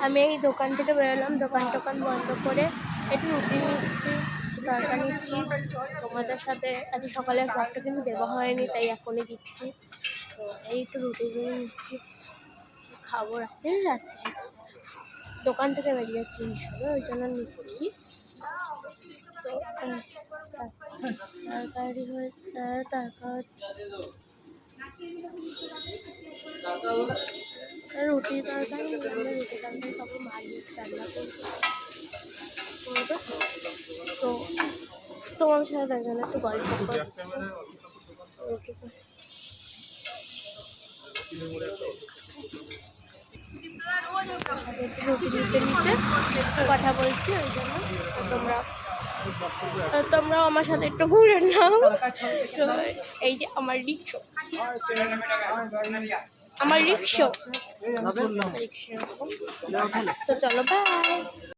আমি এই দোকান থেকে বেরোলাম, দোকান বন্ধ করে একটু রুটি নিচ্ছি, তরকারি নিচ্ছি। তোমাদের সাথে আজ সকালে ব্লগটা কিন্তু দেওয়া হয়নি, তাই এখনই দিচ্ছি। তো এই তো রুটিগুলো নিচ্ছি, খাবো রাত্রে। দোকান থেকে বেরিয়েছি হিসেবে, ওই জন্য নিচ্ছি। তো তরকারি হচ্ছে রুটি তরকারি খাবো, মালিক রান্না করবে। তো তোমার সাথে দেখেন একটু গল্প করছি। রুটি নিতে কথা বলছি, ওই জন্য তোমরাও আমার সাথে একটু ঘুরে নাও। তো এই যে আমার রিক্সা, তো চলো বাই।